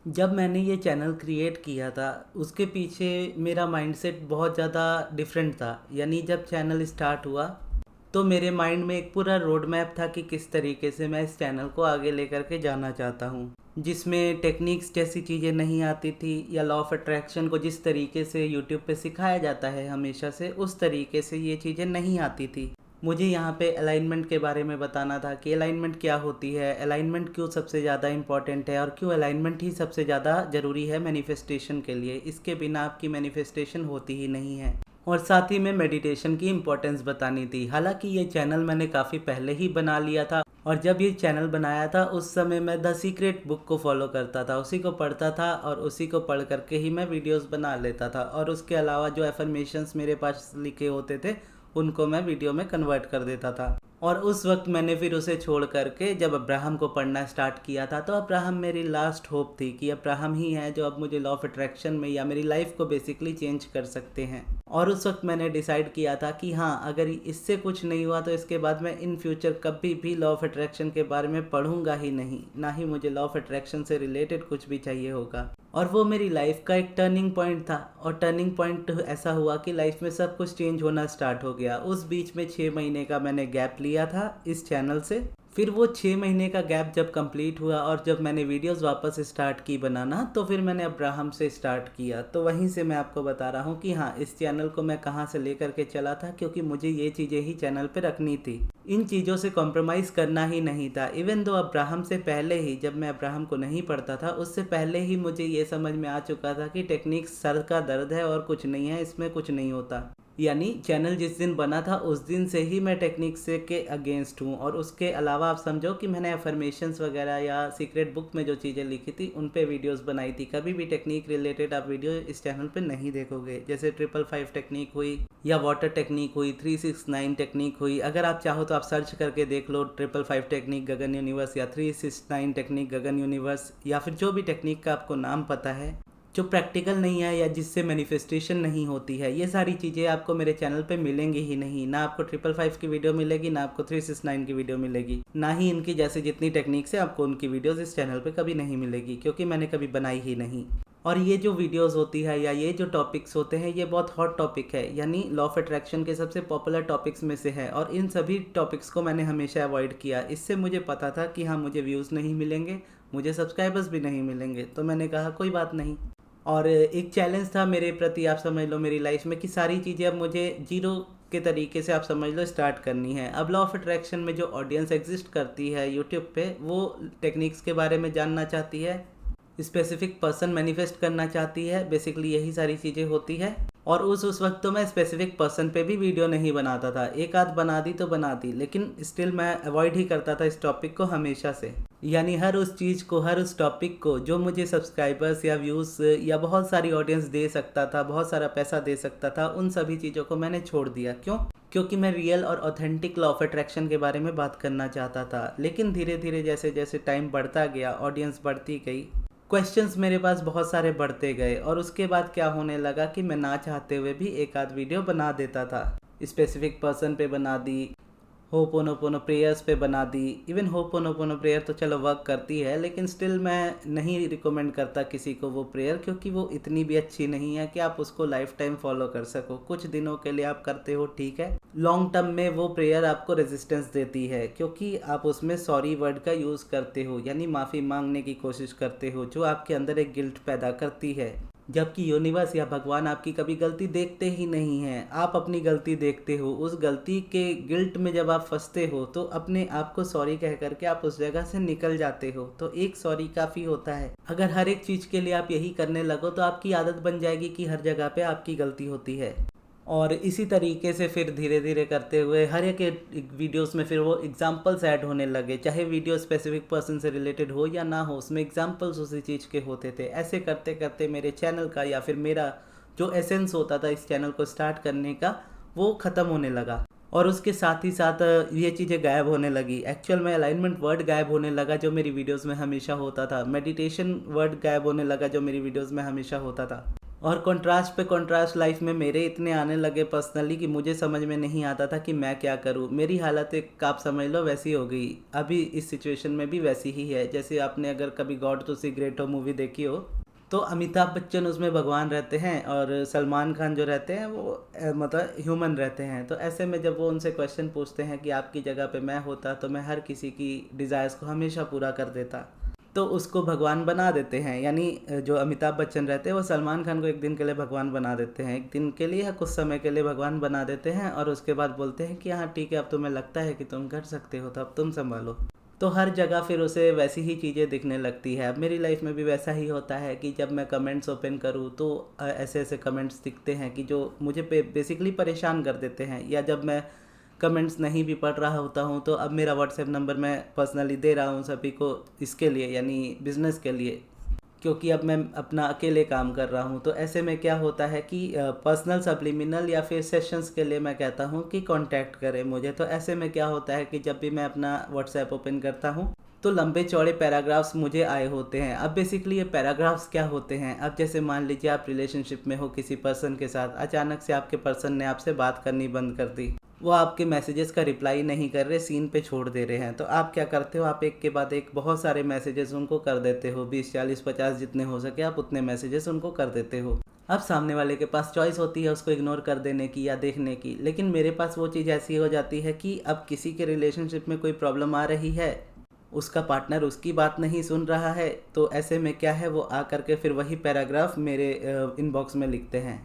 जब मैंने ये चैनल क्रिएट किया था उसके पीछे मेरा माइंडसेट बहुत ज़्यादा डिफरेंट था। यानी जब चैनल स्टार्ट हुआ तो मेरे माइंड में एक पूरा रोड मैप था कि किस तरीके से मैं इस चैनल को आगे लेकर के जाना चाहता हूँ, जिसमें टेक्निक्स जैसी चीज़ें नहीं आती थी या लॉ ऑफ अट्रैक्शन को जिस तरीके से यूट्यूब पे सिखाया जाता है हमेशा से, उस तरीके से ये चीज़ें नहीं आती थी। मुझे यहाँ पे अलाइनमेंट के बारे में बताना था कि अलाइनमेंट क्या होती है, अलाइनमेंट क्यों सबसे ज़्यादा इम्पॉर्टेंट है और क्यों अलाइनमेंट ही सबसे ज़्यादा ज़रूरी है मैनिफेस्टेशन के लिए। इसके बिना आपकी मैनिफेस्टेशन होती ही नहीं है। और साथ ही में मेडिटेशन की इम्पोर्टेंस बतानी थी। हालांकि ये चैनल मैंने काफ़ी पहले ही बना लिया था और जब ये चैनल बनाया था उस समय मैं द सीक्रेट बुक को फॉलो करता था, उसी को पढ़ता था और उसी को पढ़ करके ही मैं वीडियोस बना लेता था। और उसके अलावा जो एफर्मेशंस मेरे पास लिखे होते थे उनको मैं वीडियो में कन्वर्ट कर देता था। और उस वक्त मैंने फिर उसे छोड़ करके जब अब्राहम को पढ़ना स्टार्ट किया था, तो अब्राहम मेरी लास्ट होप थी कि अब्राहम ही है जो अब मुझे लॉ ऑफ अट्रैक्शन में या मेरी लाइफ को बेसिकली चेंज कर सकते हैं। और उस वक्त मैंने डिसाइड किया था कि हाँ, अगर इससे कुछ नहीं हुआ तो इसके बाद मैं इन फ्यूचर कभी भी लॉ ऑफ अट्रैक्शन के बारे में पढ़ूंगा ही नहीं, ना ही मुझे लॉ ऑफ अट्रैक्शन से रिलेटेड कुछ भी चाहिए होगा। और वो मेरी लाइफ का एक टर्निंग पॉइंट था। और टर्निंग पॉइंट ऐसा हुआ कि लाइफ में सब कुछ चेंज होना स्टार्ट हो गया। उस बीच में 6 महीने का मैंने गैप लिया था इस चैनल से। फिर वो 6 महीने का गैप जब कंप्लीट हुआ और जब मैंने वीडियोस वापस स्टार्ट की बनाना, तो फिर मैंने अब्राहम से स्टार्ट किया। तो वहीं से मैं आपको बता रहा हूँ कि हाँ, इस चैनल को मैं कहाँ से लेकर के चला था, क्योंकि मुझे ये चीज़ें ही चैनल पे रखनी थी। इन चीज़ों से कॉम्प्रोमाइज़ करना ही नहीं था। इवन दो अब्राहम से पहले ही, जब मैं अब्राहम को नहीं पढ़ता था उससे पहले ही मुझे ये समझ में आ चुका था कि टेक्निक सर का दर्द है और कुछ नहीं है, इसमें कुछ नहीं होता। यानी चैनल जिस दिन बना था उस दिन से ही मैं टेक्निक से के अगेंस्ट हूँ। और उसके अलावा आप समझो कि मैंने अफर्मेशंस वगैरह या सीक्रेट बुक में जो चीज़ें लिखी थी उन पे वीडियोस बनाई थी। कभी भी टेक्निक रिलेटेड आप वीडियो इस चैनल पे नहीं देखोगे। जैसे 555 टेक्निक हुई या वाटर टेक्निक हुई, 369 टेक्निक हुई। अगर आप चाहो तो आप सर्च करके देख लो 555 टेक्निक गगन यूनिवर्स या 369 टेक्निक गगन यूनिवर्स, या फिर जो भी टेक्निक का आपको नाम पता है जो प्रैक्टिकल नहीं है या जिससे मैनिफेस्टेशन नहीं होती है, ये सारी चीज़ें आपको मेरे चैनल पे मिलेंगी ही नहीं। ना आपको 555 की वीडियो मिलेगी, ना आपको 369 की वीडियो मिलेगी, ना ही इनकी जैसे जितनी टेक्निक्स है आपको उनकी वीडियोस इस चैनल पे कभी नहीं मिलेगी, क्योंकि मैंने कभी बनाई ही नहीं। और ये जो वीडियोस होती है या ये जो टॉपिक्स होते हैं ये बहुत हॉट टॉपिक है, यानी लॉ ऑफ अट्रैक्शन के सबसे पॉपुलर टॉपिक्स में से है। और इन सभी टॉपिक्स को मैंने हमेशा अवॉइड किया। इससे मुझे पता था कि हाँ, मुझे व्यूज़ नहीं मिलेंगे, मुझे सब्सक्राइबर्स भी नहीं मिलेंगे, तो मैंने कहा कोई बात नहीं। और एक चैलेंज था मेरे प्रति, आप समझ लो मेरी लाइफ में, कि सारी चीज़ें अब मुझे जीरो के तरीके से आप समझ लो स्टार्ट करनी है। अब लॉ ऑफ अट्रैक्शन में जो ऑडियंस एग्जिस्ट करती है यूट्यूब पे, वो टेक्निक्स के बारे में जानना चाहती है, स्पेसिफिक पर्सन मैनिफेस्ट करना चाहती है, बेसिकली यही सारी चीज़ें होती है। और उस वक्त तो मैं स्पेसिफिक पर्सन पे भी वीडियो नहीं बनाता था। एक आध बना दी तो बना दी, लेकिन स्टिल मैं अवॉइड ही करता था इस टॉपिक को हमेशा से। यानी हर उस चीज़ को, हर उस टॉपिक को जो मुझे सब्सक्राइबर्स या व्यूज़ या बहुत सारी ऑडियंस दे सकता था, बहुत सारा पैसा दे सकता था, उन सभी चीज़ों को मैंने छोड़ दिया। क्यों? क्योंकि मैं रियल और ऑथेंटिक लॉ ऑफ अट्रैक्शन के बारे में बात करना चाहता था। लेकिन धीरे धीरे जैसे जैसे टाइम बढ़ता गया, ऑडियंस बढ़ती गई, क्वेश्चंस मेरे पास बहुत सारे बढ़ते गए। और उसके बाद क्या होने लगा कि मैं ना चाहते हुए भी एक आध वीडियो बना देता था। स्पेसिफिक पर्सन पे बना दी, होपोनोपोनो प्रेयर्स पे बना दी। इवन होपोनोपोनो प्रेयर तो चलो वर्क करती है, लेकिन स्टिल मैं नहीं रिकमेंड करता किसी को वो प्रेयर, क्योंकि वो इतनी भी अच्छी नहीं है कि आप उसको लाइफ टाइम फॉलो कर सको। कुछ दिनों के लिए आप करते हो, ठीक है, लॉन्ग टर्म में वो प्रेयर आपको रेजिस्टेंस देती है, क्योंकि आप उसमें सॉरी वर्ड का यूज़ करते हो, यानी माफ़ी मांगने की कोशिश करते हो, जो आपके अंदर एक गिल्ट पैदा करती है। जबकि यूनिवर्स या भगवान आपकी कभी गलती देखते ही नहीं हैं, आप अपनी गलती देखते हो। उस गलती के गिल्ट में जब आप फंसते हो तो अपने आप को सॉरी कह करके आप उस जगह से निकल जाते हो। तो एक सॉरी काफ़ी होता है। अगर हर एक चीज़ के लिए आप यही करने लगो तो आपकी आदत बन जाएगी कि हर जगह पे आपकी गलती होती है। और इसी तरीके से फिर धीरे धीरे करते हुए हर एक वीडियोस में फिर वो एग्जांपल्स ऐड होने लगे, चाहे वीडियो स्पेसिफिक पर्सन से रिलेटेड हो या ना हो, उसमें एग्जांपल्स उसी चीज़ के होते थे। ऐसे करते करते मेरे चैनल का या फिर मेरा जो एसेंस होता था इस चैनल को स्टार्ट करने का, वो ख़त्म होने लगा। और उसके साथ ही साथ ये चीज़ें गायब होने लगी। एक्चुअल में अलाइनमेंट वर्ड गायब होने लगा जो मेरी वीडियोस में हमेशा होता था। मेडिटेशन वर्ड गायब होने लगा जो मेरी वीडियोस में हमेशा होता था। और कंट्रास्ट पे कंट्रास्ट लाइफ में मेरे इतने आने लगे पर्सनली कि मुझे समझ में नहीं आता था कि मैं क्या करूं। मेरी हालत एक आप समझ लो वैसी हो गई। अभी इस सिचुएशन में भी वैसी ही है। जैसे आपने अगर कभी गॉड टू सी ग्रेट हो मूवी देखी हो, तो अमिताभ बच्चन उसमें भगवान रहते हैं और सलमान खान जो रहते हैं वो मतलब ह्यूमन रहते हैं। तो ऐसे में जब वो उनसे क्वेश्चन पूछते हैं कि आपकी जगह पे मैं होता तो मैं हर किसी की डिज़ायर्स को हमेशा पूरा कर देता, तो उसको भगवान बना देते हैं। यानी जो अमिताभ बच्चन रहते हैं वो सलमान खान को एक दिन के लिए भगवान बना देते हैं, एक दिन के लिए या कुछ समय के लिए भगवान बना देते हैं, और उसके बाद बोलते हैं कि हाँ ठीक है, अब तुम्हें लगता है कि तुम कर सकते हो तो अब तुम संभालो। तो हर जगह फिर उसे वैसी ही चीज़ें दिखने लगती है। अब मेरी लाइफ में भी वैसा ही होता है कि जब मैं कमेंट्स ओपन करूँ तो ऐसे ऐसे कमेंट्स दिखते हैं कि जो मुझे बेसिकली परेशान कर देते हैं। या जब मैं कमेंट्स नहीं भी पढ़ रहा होता हूँ तो अब मेरा व्हाट्सएप नंबर मैं पर्सनली दे रहा हूँ सभी को इसके लिए, यानी बिज़नेस के लिए, क्योंकि अब मैं अपना अकेले काम कर रहा हूँ। तो ऐसे में क्या होता है कि पर्सनल सब्लिमिनल या फिर सेशंस के लिए मैं कहता हूँ कि कांटेक्ट करें मुझे। तो ऐसे में क्या होता है कि जब भी मैं अपना व्हाट्सएप ओपन करता हूँ तो लंबे चौड़े पैराग्राफ्स मुझे आए होते हैं। अब बेसिकली ये पैराग्राफ्स क्या होते हैं, अब जैसे मान लीजिए आप रिलेशनशिप में हो किसी पर्सन के साथ, अचानक से आपके पर्सन ने आपसे बात करनी बंद कर दी, वो आपके मैसेजेस का रिप्लाई नहीं कर रहे, सीन पे छोड़ दे रहे हैं। तो आप क्या करते हो, आप एक के बाद एक बहुत सारे मैसेजेस उनको कर देते हो, 20 40 50 जितने हो सके आप उतने मैसेजेस उनको कर देते हो। अब सामने वाले के पास चॉइस होती है उसको इग्नोर कर देने की या देखने की, लेकिन मेरे पास वो चीज़ ऐसी हो जाती है कि अब किसी के रिलेशनशिप में कोई प्रॉब्लम आ रही है, उसका पार्टनर उसकी बात नहीं सुन रहा है, तो ऐसे में क्या है वो आ करके फिर वही पैराग्राफ मेरे इनबॉक्स में लिखते हैं।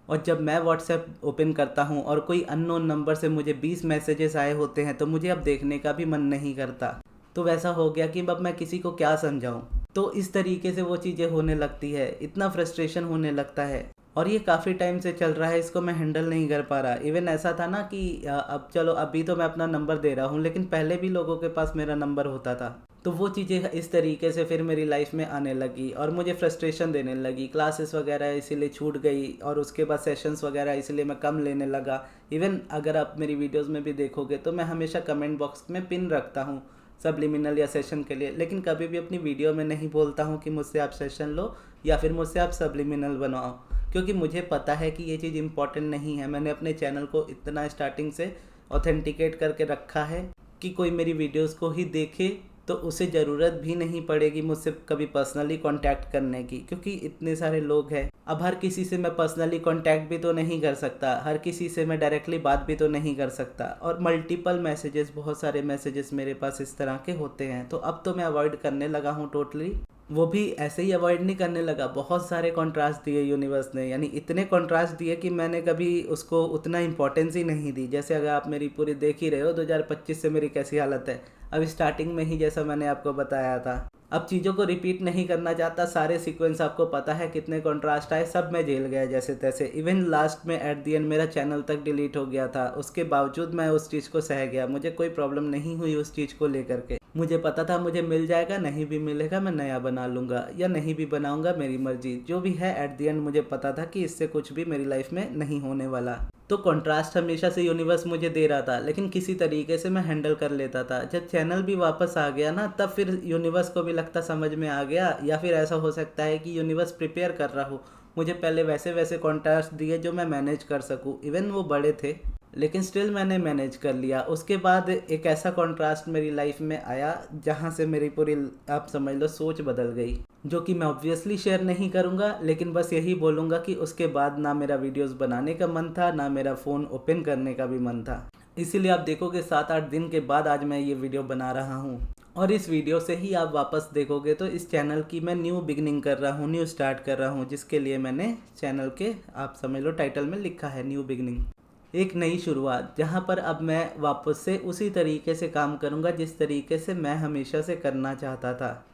और जब मैं व्हाट्सएप ओपन करता हूँ और कोई अननोन नंबर से मुझे 20 मैसेजेस आए होते हैं तो मुझे अब देखने का भी मन नहीं करता। तो वैसा हो गया कि अब मैं किसी को क्या समझाऊँ। तो इस तरीके से वो चीज़ें होने लगती है, इतना फ्रस्ट्रेशन होने लगता है। और ये काफ़ी टाइम से चल रहा है, इसको मैं हैंडल नहीं कर पा रहा। इवन ऐसा था ना कि अब चलो अभी तो मैं अपना नंबर दे रहा हूँ, लेकिन पहले भी लोगों के पास मेरा नंबर होता था। तो वो चीज़ें इस तरीके से फिर मेरी लाइफ में आने लगी और मुझे फ्रस्ट्रेशन देने लगी। क्लासेस वगैरह इसीलिए छूट गई और उसके बाद सेशंस वगैरह इसलिए मैं कम लेने लगा। इवन अगर आप मेरी वीडियोस में भी देखोगे तो मैं हमेशा कमेंट बॉक्स में पिन रखता हूँ सब्लिमिनल या सेशन के लिए, लेकिन कभी भी अपनी वीडियो में नहीं बोलता हूँ कि मुझसे आप सेशन लो या फिर मुझसे आप सब्लिमिनल बनवाओ, क्योंकि मुझे पता है कि ये चीज़ इम्पॉर्टेंट नहीं है। मैंने अपने चैनल को इतना स्टार्टिंग से ऑथेंटिकेट करके रखा है कि कोई मेरी वीडियोस को ही देखे तो उसे ज़रूरत भी नहीं पड़ेगी मुझसे कभी पर्सनली कांटेक्ट करने की, क्योंकि इतने सारे लोग हैं। अब हर किसी से मैं पर्सनली कांटेक्ट भी तो नहीं कर सकता, हर किसी से मैं डायरेक्टली बात भी तो नहीं कर सकता, और मल्टीपल मैसेजेस, बहुत सारे मैसेजेस मेरे पास इस तरह के होते हैं। तो अब तो मैं अवॉइड करने लगा हूँ टोटली। वो भी ऐसे ही अवॉइड नहीं करने लगा, बहुत सारे कॉन्ट्रास्ट दिए यूनिवर्स ने, यानी इतने कॉन्ट्रास्ट दिए कि मैंने कभी उसको उतना इंपॉर्टेंस ही नहीं दी। जैसे अगर आप मेरी पूरी देख ही रहे हो 2025 से मेरी कैसी हालत है, अब स्टार्टिंग में ही जैसा मैंने आपको बताया था। अब चीज़ों को रिपीट नहीं करना चाहता, सारे सीक्वेंस आपको पता है कितने कॉन्ट्रास्ट आए, सब मैं झेल गया जैसे तैसे। इवन लास्ट में एट द एंड मेरा चैनल तक डिलीट हो गया था, उसके बावजूद मैं उस चीज़ को सह गया, मुझे कोई प्रॉब्लम नहीं हुई उस चीज़ को लेकर के। मुझे पता था मुझे मिल जाएगा, नहीं भी मिलेगा मैं नया बना लूँगा या नहीं भी बनाऊँगा, मेरी मर्जी जो भी है। एट द एंड मुझे पता था कि इससे कुछ भी मेरी लाइफ में नहीं होने वाला। तो कंट्रास्ट हमेशा से यूनिवर्स मुझे दे रहा था, लेकिन किसी तरीके से मैं हैंडल कर लेता था। जब चैनल भी वापस आ गया ना, तब फिर यूनिवर्स को भी लगता समझ में आ गया, या फिर ऐसा हो सकता है कि यूनिवर्स प्रिपेयर कर रहा हो, मुझे पहले वैसे वैसे कॉन्ट्रास्ट दिए जो मैं मैनेज कर सकूं। इवन वो बड़े थे लेकिन स्टिल मैंने मैनेज कर लिया। उसके बाद एक ऐसा कॉन्ट्रास्ट मेरी लाइफ में आया जहाँ से मेरी पूरी आप समझ लो सोच बदल गई, जो कि मैं ऑब्वियसली शेयर नहीं करूँगा, लेकिन बस यही बोलूँगा कि उसके बाद ना मेरा वीडियोस बनाने का मन था, ना मेरा फ़ोन ओपन करने का भी मन था। इसीलिए आप देखोगे 7-8 दिन के बाद आज मैं ये वीडियो बना रहा हूँ, और इस वीडियो से ही आप वापस देखोगे तो इस चैनल की मैं न्यू बिगनिंग कर रहा हूँ, न्यू स्टार्ट कर रहा हूँ, जिसके लिए मैंने चैनल के आप समझ लो टाइटल में लिखा है न्यू बिगनिंग, एक नई शुरुआत, जहाँ पर अब मैं वापस से उसी तरीके से काम करूँगा जिस तरीके से मैं हमेशा से करना चाहता था।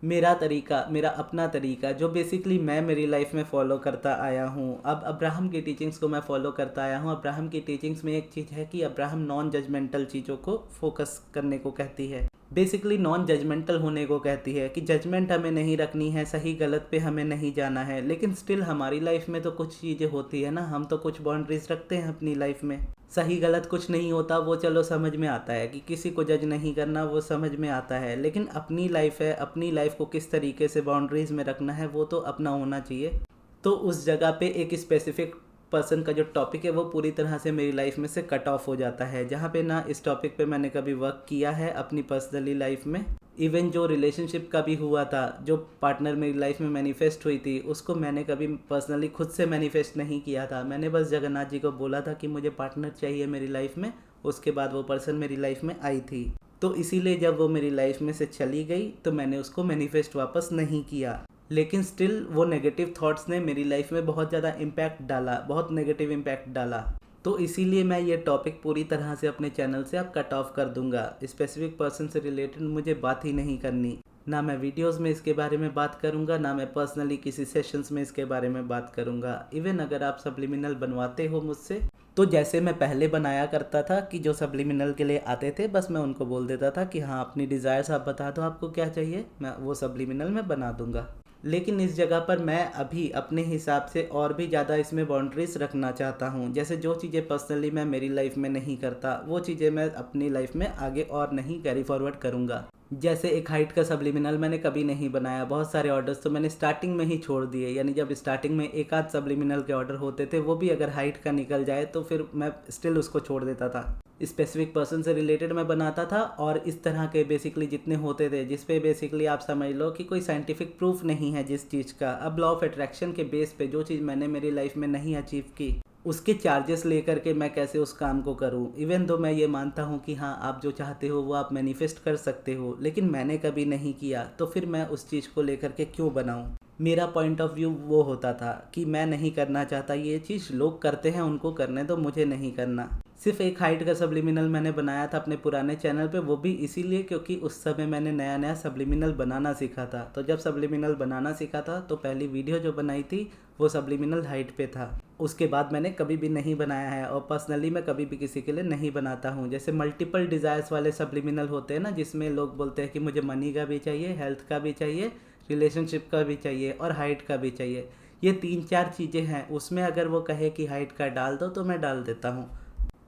मेरा तरीका, मेरा अपना तरीका, जो बेसिकली मैं मेरी लाइफ में फ़ॉलो करता आया हूँ। अब अब्राहम की टीचिंग्स को मैं फ़ॉलो करता आया हूँ। अब्राहम की टीचिंग्स में एक चीज़ है कि अब्राहम नॉन जजमेंटल चीज़ों को फोकस करने को कहती है, बेसिकली नॉन जजमेंटल होने को कहती है कि जजमेंट हमें नहीं रखनी है, सही गलत पे हमें नहीं जाना है। लेकिन स्टिल हमारी लाइफ में तो कुछ चीज़ें होती है ना, हम तो कुछ बाउंड्रीज रखते हैं अपनी लाइफ में। सही गलत कुछ नहीं होता, वो चलो समझ में आता है कि किसी को जज नहीं करना, वो समझ में आता है, लेकिन अपनी लाइफ है, अपनी लाइफ को किस तरीके से बाउंड्रीज में रखना है वो तो अपना होना चाहिए। तो उस जगह पे एक स्पेसिफिक पर्सन का जो टॉपिक है वो पूरी तरह से मेरी लाइफ में से कट ऑफ हो जाता है, जहाँ पे ना इस टॉपिक पे मैंने कभी वर्क किया है अपनी पर्सनली लाइफ में। इवन जो रिलेशनशिप का भी हुआ था, जो पार्टनर मेरी लाइफ में मैनिफेस्ट हुई थी, उसको मैंने कभी पर्सनली खुद से मैनिफेस्ट नहीं किया था। मैंने बस जगन्नाथ जी को बोला था कि मुझे पार्टनर चाहिए मेरी लाइफ में, उसके बाद वो पर्सन मेरी लाइफ में आई थी। तो इसीलिए जब वो मेरी लाइफ में से चली गई तो मैंने उसको मैनिफेस्ट वापस नहीं किया, लेकिन स्टिल वो नेगेटिव थॉट्स ने मेरी लाइफ में बहुत ज़्यादा इम्पैक्ट डाला, बहुत नेगेटिव इम्पैक्ट डाला। तो इसीलिए मैं ये टॉपिक पूरी तरह से अपने चैनल से अब कट ऑफ कर दूंगा। स्पेसिफिक पर्सन से रिलेटेड मुझे बात ही नहीं करनी, ना मैं वीडियोस में इसके बारे में बात करूंगा, ना मैं पर्सनली किसी सेशंस में इसके बारे में बात करूंगा। इवन अगर आप सब्लिमिनल बनवाते हो मुझसे, तो जैसे मैं पहले बनाया करता था कि जो सब्लिमिनल के लिए आते थे बस मैं उनको बोल देता था कि हाँ अपनी डिज़ायर्स आप बता दो, आपको क्या चाहिए, मैं वो सब्लिमिनल में बना दूंगा। लेकिन इस जगह पर मैं अभी अपने हिसाब से और भी ज़्यादा इसमें बाउंड्रीज रखना चाहता हूँ। जैसे जो चीज़ें पर्सनली मैं मेरी लाइफ में नहीं करता, वो चीज़ें मैं अपनी लाइफ में आगे और नहीं कैरी फॉरवर्ड करूँगा। जैसे एक हाइट का सब्लिमिनल मैंने कभी नहीं बनाया। बहुत सारे ऑर्डर्स तो मैंने स्टार्टिंग में ही छोड़ दिए, यानी जब स्टार्टिंग में एक आध सब्लिमिनल के ऑर्डर होते थे, वो भी अगर हाइट का निकल जाए तो फिर मैं स्टिल उसको छोड़ देता था। स्पेसिफिक पर्सन से रिलेटेड मैं बनाता था, और इस तरह के बेसिकली जितने होते थे जिस पे बेसिकली आप समझ लो कि कोई साइंटिफिक प्रूफ नहीं है जिस चीज़ का। अब लॉ ऑफ अट्रैक्शन के बेस पे जो चीज़ मैंने मेरी लाइफ में नहीं अचीव की, उसके चार्जेस लेकर के मैं कैसे उस काम को करूं। इवन दो मैं ये मानता हूं कि हाँ आप जो चाहते हो वो आप मैनिफेस्ट कर सकते हो, लेकिन मैंने कभी नहीं किया, तो फिर मैं उस चीज़ को लेकर के क्यों बनाऊं। मेरा पॉइंट ऑफ व्यू वो होता था कि मैं नहीं करना चाहता ये चीज़, लोग करते हैं उनको करने दो, मुझे नहीं करना। सिर्फ एक हाइट का सब्लिमिनल मैंने बनाया था अपने पुराने चैनल पे, वो भी इसीलिए क्योंकि उस समय मैंने नया नया सब्लिमिनल बनाना सीखा था। तो जब सब्लिमिनल बनाना सीखा था तो पहली वीडियो जो बनाई थी वो सब्लिमिनल हाइट पे था। उसके बाद मैंने कभी भी नहीं बनाया है, और पर्सनली मैं कभी भी किसी के लिए नहीं बनाता हूँ। जैसे मल्टीपल डिज़ायर्स वाले सब्लिमिनल होते हैं ना, जिसमें लोग बोलते हैं कि मुझे मनी का भी चाहिए, हेल्थ का भी चाहिए, रिलेशनशिप का भी चाहिए और हाइट का भी चाहिए। ये 3-4 चीज़ें हैं, उसमें अगर वो कहे कि हाइट का डाल दो तो मैं डाल देता हूँ,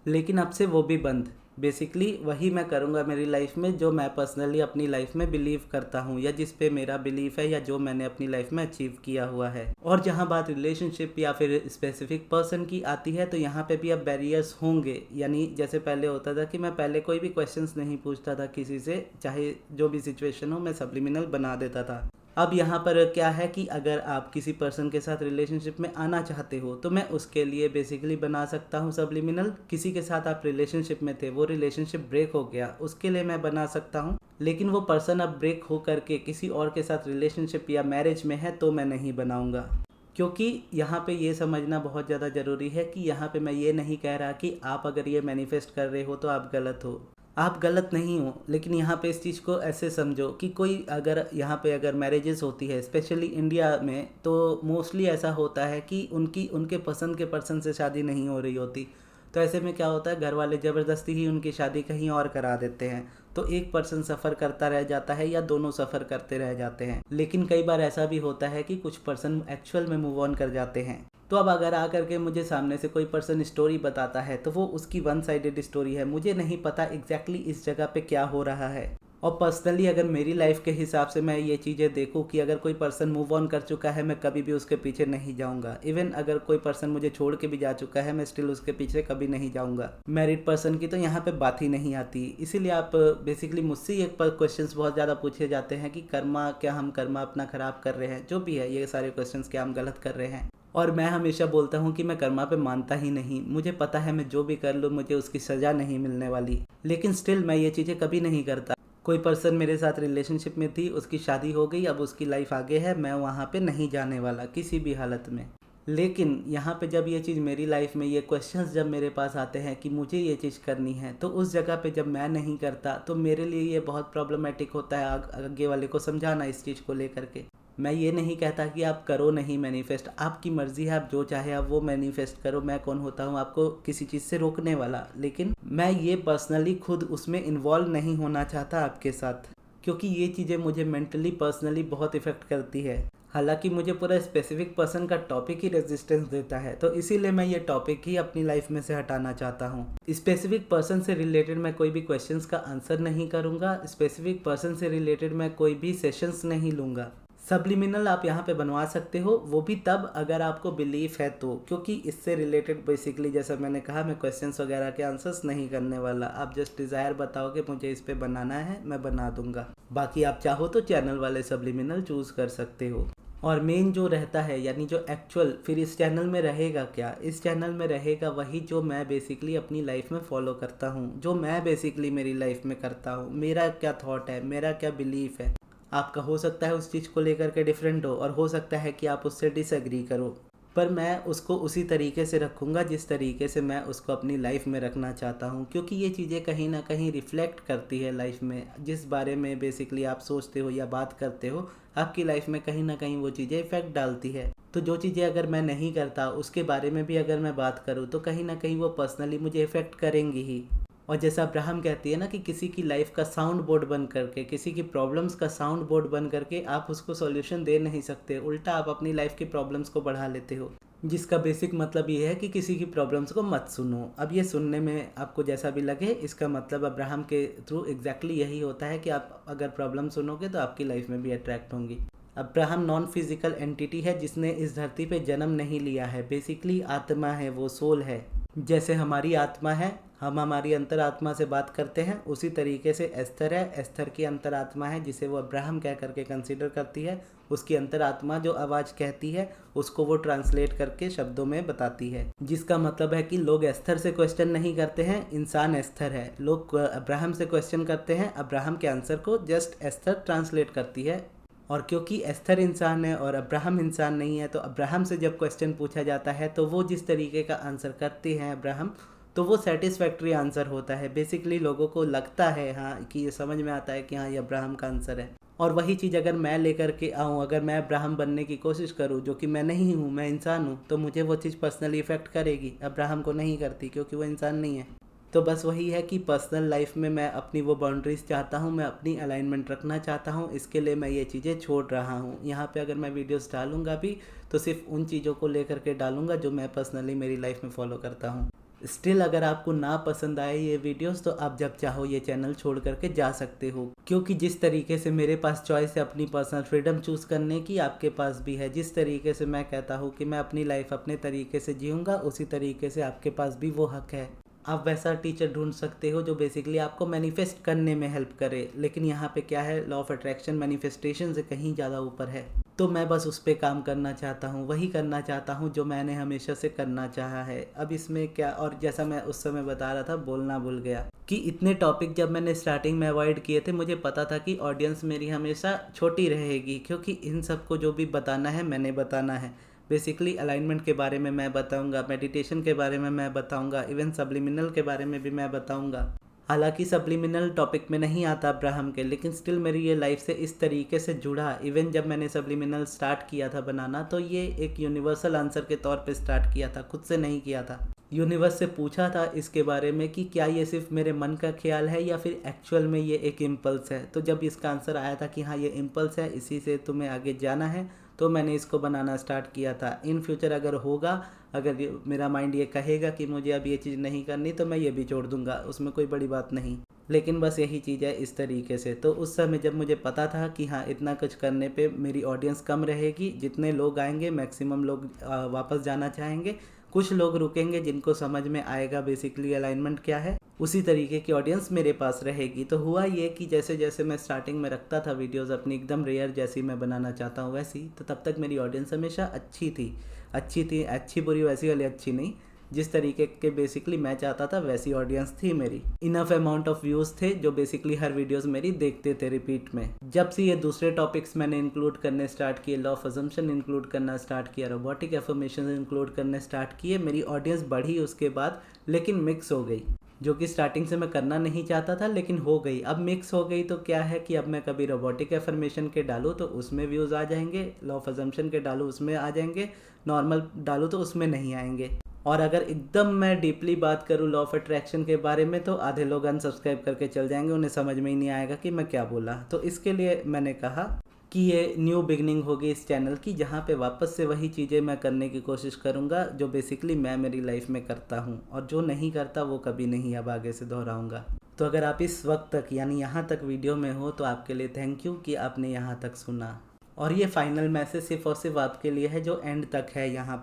लेकिन अब से वो भी बंद। बेसिकली वही मैं करूँगा मेरी लाइफ में जो मैं पर्सनली अपनी लाइफ में बिलीव करता हूँ, या जिस पे मेरा बिलीफ है, या जो मैंने अपनी लाइफ में अचीव किया हुआ है। और जहाँ बात रिलेशनशिप या फिर स्पेसिफिक पर्सन की आती है, तो यहाँ पे भी अब बैरियर्स होंगे। यानी जैसे पहले होता था कि मैं पहले कोई भी क्वेश्चंस नहीं पूछता था किसी से, चाहे जो भी सिचुएशन हो मैं सब्लिमिनल बना देता था। अब यहाँ पर क्या है कि अगर आप किसी पर्सन के साथ रिलेशनशिप में आना चाहते हो तो मैं उसके लिए बेसिकली बना सकता हूँ सब्लिमिनल। किसी के साथ आप रिलेशनशिप में थे, वो रिलेशनशिप ब्रेक हो गया, उसके लिए मैं बना सकता हूँ। लेकिन वो पर्सन अब ब्रेक हो करके किसी और के साथ रिलेशनशिप या मैरिज में है तो मैं नहीं बनाऊँगा। क्योंकि यहाँ पे ये समझना बहुत ज़्यादा ज़रूरी है कि यहाँ पे मैं ये नहीं कह रहा कि आप अगर ये मैनिफेस्ट कर रहे हो तो आप गलत हो। आप गलत नहीं हो, लेकिन यहाँ पे इस चीज़ को ऐसे समझो कि कोई अगर यहाँ पे अगर मैरिजेस होती है स्पेशली इंडिया में, तो मोस्टली ऐसा होता है कि उनके पसंद के पर्सन से शादी नहीं हो रही होती। तो ऐसे में क्या होता है, घर वाले ज़बरदस्ती ही उनकी शादी कहीं और करा देते हैं। तो एक पर्सन सफ़र करता रह जाता है या दोनों सफ़र करते रह जाते हैं। लेकिन कई बार ऐसा भी होता है कि कुछ पर्सन एक्चुअल में मूव ऑन कर जाते हैं। तो अब अगर आकर के मुझे सामने से कोई पर्सन स्टोरी बताता है तो वो उसकी वन साइडेड स्टोरी है, मुझे नहीं पता एग्जैक्टली इस जगह पे क्या हो रहा है। और पर्सनली अगर मेरी लाइफ के हिसाब से मैं ये चीज़ें देखूँ कि अगर कोई पर्सन मूव ऑन कर चुका है, मैं कभी भी उसके पीछे नहीं जाऊँगा। इवन अगर कोई पर्सन मुझे छोड़ के भी जा चुका है, मैं स्टिल उसके पीछे कभी नहीं जाऊँगा। मैरिड पर्सन की तो यहाँ पे बात ही नहीं आती। इसीलिए आप बेसिकली मुझसे ये क्वेश्चन बहुत ज़्यादा पूछे जाते हैं कि कर्मा, क्या हम कर्मा अपना ख़राब कर रहे हैं, जो भी है ये सारे क्वेश्चन क्या हम गलत कर रहे हैं। और मैं हमेशा बोलता हूँ कि मैं कर्मा पे मानता ही नहीं। मुझे पता है मैं जो भी कर लूँ मुझे उसकी सज़ा नहीं मिलने वाली, लेकिन स्टिल मैं ये चीज़ें कभी नहीं करता। कोई पर्सन मेरे साथ रिलेशनशिप में थी, उसकी शादी हो गई, अब उसकी लाइफ आगे है, मैं वहाँ पे नहीं जाने वाला किसी भी हालत में। लेकिन यहाँ पे जब ये चीज़ मेरी लाइफ में, ये क्वेश्चंस जब मेरे पास आते हैं कि मुझे ये चीज़ करनी है, तो उस जगह पे जब मैं नहीं करता तो मेरे लिए ये बहुत प्रॉब्लमेटिक होता है आगे वाले को समझाना इस चीज़ को लेकर के। मैं ये नहीं कहता कि आप करो नहीं मैनिफेस्ट, आपकी मर्ज़ी है, आप जो चाहे आप वो मैनिफेस्ट करो। मैं कौन होता हूँ आपको किसी चीज़ से रोकने वाला। लेकिन मैं ये पर्सनली खुद उसमें इन्वॉल्व नहीं होना चाहता आपके साथ, क्योंकि ये चीज़ें मुझे मेंटली पर्सनली बहुत इफ़ेक्ट करती है। हालांकि मुझे पूरा स्पेसिफिक पर्सन का टॉपिक ही रेजिस्टेंस देता है, तो इसीलिए मैं ये टॉपिक ही अपनी लाइफ में से हटाना चाहता हूँ। स्पेसिफिक पर्सन से रिलेटेड मैं कोई भी क्वेश्चंस का आंसर नहीं करूँगा। स्पेसिफिक पर्सन से रिलेटेड मैं कोई भी सेशंस नहीं लूँगा। सब्लिमिनल आप यहाँ पे बनवा सकते हो, वो भी तब अगर आपको बिलीफ है तो, क्योंकि इससे रिलेटेड बेसिकली जैसा मैंने कहा मैं क्वेश्चंस वगैरह के आंसर्स नहीं करने वाला। आप जस्ट डिज़ायर बताओगे मुझे इस पे बनाना है, मैं बना दूंगा। बाकी आप चाहो तो चैनल वाले सब्लिमिनल चूज़ कर सकते हो। और मेन जो रहता है यानी जो एक्चुअल फिर इस चैनल में रहेगा क्या, इस चैनल में रहेगा वही जो मैं बेसिकली अपनी लाइफ में फॉलो करता हूँ, जो मैं बेसिकली मेरी लाइफ में करता हूँ, मेरा क्या थॉट है, मेरा क्या बिलीफ है। आपका हो सकता है उस चीज़ को लेकर के डिफरेंट हो, और हो सकता है कि आप उससे डिसएग्री करो, पर मैं उसको उसी तरीके से रखूँगा जिस तरीके से मैं उसको अपनी लाइफ में रखना चाहता हूँ, क्योंकि ये चीज़ें कहीं ना कहीं रिफ्लेक्ट करती है लाइफ में। जिस बारे में बेसिकली आप सोचते हो या बात करते हो, आपकी लाइफ में कहीं ना कहीं वो चीज़ें इफ़ेक्ट डालती है। तो जो चीज़ें अगर मैं नहीं करता उसके बारे में भी अगर मैं बात करूँ तो कहीं ना कहीं वो पर्सनली मुझे इफ़ेक्ट करेंगी ही। और जैसा अब्राहम कहती है ना कि किसी की लाइफ का साउंड बोर्ड बन करके, किसी की प्रॉब्लम्स का साउंड बोर्ड बन करके आप उसको सॉल्यूशन दे नहीं सकते, उल्टा आप अपनी लाइफ की प्रॉब्लम्स को बढ़ा लेते हो। जिसका बेसिक मतलब ये है कि किसी की प्रॉब्लम्स को मत सुनो। अब ये सुनने में आपको जैसा भी लगे, इसका मतलब अब्राहम के थ्रू एग्जैक्टली यही होता है कि आप अगर प्रॉब्लम सुनोगे तो आपकी लाइफ में भी अट्रैक्ट होंगी। अब्राहम नॉन फिजिकल एंटिटी है जिसने इस धरती पे जन्म नहीं लिया है, बेसिकली आत्मा है, वो सोल है। जैसे हमारी आत्मा है, हम हमारी अंतरात्मा से बात करते हैं, उसी तरीके से एस्थर है, एस्थर की अंतरात्मा है जिसे वो अब्राहम कह करके कंसीडर करती है। उसकी अंतरात्मा जो आवाज़ कहती है उसको वो ट्रांसलेट करके शब्दों में बताती है, जिसका मतलब है कि लोग एस्थर से क्वेश्चन नहीं करते हैं, इंसान एस्थर है। लोग अब्राहम से क्वेश्चन करते हैं, अब्राहम के आंसर को जस्ट एस्थर ट्रांसलेट करती है। और क्योंकि एस्थर इंसान है और अब्राहम इंसान नहीं है, तो अब्राहम से जब क्वेश्चन पूछा जाता है तो वो जिस तरीके का आंसर करते हैं अब्राहम, तो वो सेटिस्फैक्ट्री आंसर होता है। बेसिकली लोगों को लगता है हाँ कि ये समझ में आता है कि हाँ ये अब्राहम का आंसर है। और वही चीज़ अगर मैं लेकर के आऊँ, अगर मैं अब्राहम बनने की कोशिश करूँ जो कि मैं नहीं हूँ, मैं इंसान हूँ, तो मुझे वो चीज़ पर्सनली इफेक्ट करेगी, अब्राहम को नहीं करती क्योंकि वो इंसान नहीं है। तो बस वही है कि पर्सनल लाइफ में मैं अपनी वो बाउंड्रीज चाहता हूँ, मैं अपनी अलाइनमेंट रखना चाहता हूँ, इसके लिए मैं ये चीज़ें छोड़ रहा हूँ। यहाँ पे अगर मैं वीडियोस डालूँगा भी तो सिर्फ उन चीज़ों को लेकर के डालूँगा जो मैं पर्सनली मेरी लाइफ में फॉलो करता हूँ। स्टिल अगर आपको ना पसंद आए ये वीडियोस तो आप जब चाहो ये चैनल छोड़ करके जा सकते हो, क्योंकि जिस तरीके से मेरे पास चॉइस है अपनी पर्सनल फ्रीडम चूज़ करने की, आपके पास भी है। जिस तरीके से मैं कहता हूँ कि मैं अपनी लाइफ अपने तरीके से जीऊँगा, उसी तरीके से आपके पास भी वो हक है। आप वैसा टीचर ढूंढ सकते हो जो बेसिकली आपको मैनिफेस्ट करने में हेल्प करे, लेकिन यहाँ पे क्या है, लॉ ऑफ अट्रैक्शन मैनिफेस्टेशन से कहीं ज़्यादा ऊपर है। तो मैं बस उस पर काम करना चाहता हूँ, वही करना चाहता हूँ जो मैंने हमेशा से करना चाहा है। अब इसमें क्या, और जैसा मैं उस समय बता रहा था, बोलना भूल गया कि इतने टॉपिक जब मैंने स्टार्टिंग में अवॉइड किए थे, मुझे पता था कि ऑडियंस मेरी हमेशा छोटी रहेगी, क्योंकि इन सबको जो भी बताना है मैंने बताना है। बेसिकली अलाइनमेंट के बारे में मैं बताऊंगा, मेडिटेशन के बारे में मैं बताऊंगा, इवन सब्लिमिनल के बारे में भी मैं बताऊंगा। हालांकि सब्लिमिनल टॉपिक में नहीं आता अब्राहम के, लेकिन स्टिल मेरी ये लाइफ से इस तरीके से जुड़ा। इवन जब मैंने सब्लिमिनल स्टार्ट किया था बनाना, तो ये एक यूनिवर्सल आंसर के तौर पे स्टार्ट किया था, खुद से नहीं किया था। यूनिवर्स से पूछा था इसके बारे में कि क्या ये सिर्फ मेरे मन का ख्याल है या फिर एक्चुअल में ये एक इम्पल्स है। तो जब इसका आंसर आया था कि हाँ ये इम्पल्स है, इसी से तुम्हें आगे जाना है, तो मैंने इसको बनाना स्टार्ट किया था। इन फ्यूचर अगर होगा, अगर मेरा माइंड ये कहेगा कि मुझे अब ये चीज़ नहीं करनी, तो मैं ये भी छोड़ दूंगा, उसमें कोई बड़ी बात नहीं। लेकिन बस यही चीज़ है इस तरीके से। तो उस समय जब मुझे पता था कि हाँ इतना कुछ करने पे मेरी ऑडियंस कम रहेगी, जितने लोग आएंगे मैक्सिमम लोग वापस जाना चाहेंगे, कुछ लोग रुकेंगे जिनको समझ में आएगा बेसिकली अलाइनमेंट क्या है, उसी तरीके की ऑडियंस मेरे पास रहेगी। तो हुआ ये कि जैसे जैसे मैं स्टार्टिंग में रखता था वीडियोस अपनी एकदम रेयर जैसी मैं बनाना चाहता हूँ वैसी, तो तब तक मेरी ऑडियंस हमेशा अच्छी बुरी वैसी वाली अच्छी नहीं, जिस तरीके के बेसिकली मैं चाहता था वैसी ऑडियंस थी मेरी। इनफ अमाउंट ऑफ व्यूज़ थे जो बेसिकली हर वीडियोस मेरी देखते थे रिपीट में। जब से ये दूसरे टॉपिक्स मैंने इंक्लूड करने स्टार्ट किए, लॉ ऑफ अजम्पशन इंक्लूड करना स्टार्ट किया, रोबोटिक एफर्मेशन इंक्लूड करने स्टार्ट किए, मेरी ऑडियंस बढ़ी उसके बाद, लेकिन मिक्स हो गई, जो कि स्टार्टिंग से मैं करना नहीं चाहता था, लेकिन हो गई। अब मिक्स हो गई तो क्या है कि अब मैं कभी रोबोटिक एफर्मेशन के डालूँ तो उसमें व्यूज़ आ जाएंगे, लॉ ऑफ अजम्पशन के डालूँ उसमें आ जाएंगे, नॉर्मल डालूँ तो उसमें नहीं आएंगे। और अगर एकदम मैं डीपली बात करूँ लॉ ऑफ अट्रैक्शन के बारे में, तो आधे लोग अनसब्सक्राइब करके चल जाएंगे, उन्हें समझ में ही नहीं आएगा कि मैं क्या बोला। तो इसके लिए मैंने कहा कि ये न्यू बिगनिंग होगी इस चैनल की, जहाँ पे वापस से वही चीज़ें मैं करने की कोशिश करूँगा जो बेसिकली मैं मेरी लाइफ में करता हूँ, और जो नहीं करता वो कभी नहीं अब आगे से दोहराऊँगा। तो अगर आप इस वक्त तक यानी यहाँ तक वीडियो में हो, तो आपके लिए थैंक यू कि आपने यहाँ तक सुना। और ये फाइनल मैसेज सिर्फ और सिर्फ आपके लिए है जो एंड तक है। यहाँ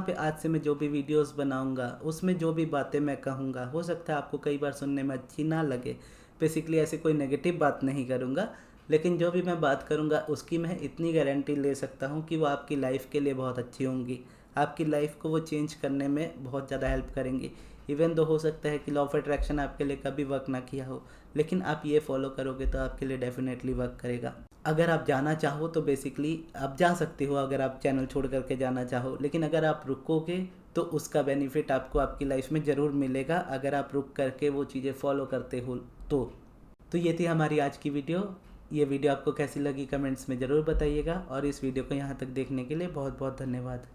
पे आज से मैं जो भी वीडियोस बनाऊंगा उसमें जो भी बातें मैं कहूँगा, हो सकता है आपको कई बार सुनने में अच्छी ना लगे। बेसिकली ऐसे कोई नेगेटिव बात नहीं करूँगा, लेकिन जो भी मैं बात करूँगा उसकी मैं इतनी गारंटी ले सकता हूँ कि वो आपकी लाइफ के लिए बहुत अच्छी होंगी, आपकी लाइफ को वो चेंज करने में बहुत ज़्यादा हेल्प करेंगी। इवन तो हो सकता है कि लॉ ऑफ अट्रैक्शन आपके लिए कभी वर्क ना किया हो, लेकिन आप ये फॉलो करोगे तो आपके लिए डेफिनेटली वर्क करेगा। अगर आप जाना चाहो तो बेसिकली आप जा सकते हो, अगर आप चैनल छोड़ करके जाना चाहो, लेकिन अगर आप रुकोगे तो उसका बेनिफिट आपको आपकी लाइफ में ज़रूर मिलेगा, अगर आप रुक करके वो चीज़ें फॉलो करते हो तो ये थी हमारी आज की वीडियो। ये वीडियो आपको कैसी लगी कमेंट्स में ज़रूर बताइएगा, और इस वीडियो को यहाँ तक देखने के लिए बहुत बहुत धन्यवाद।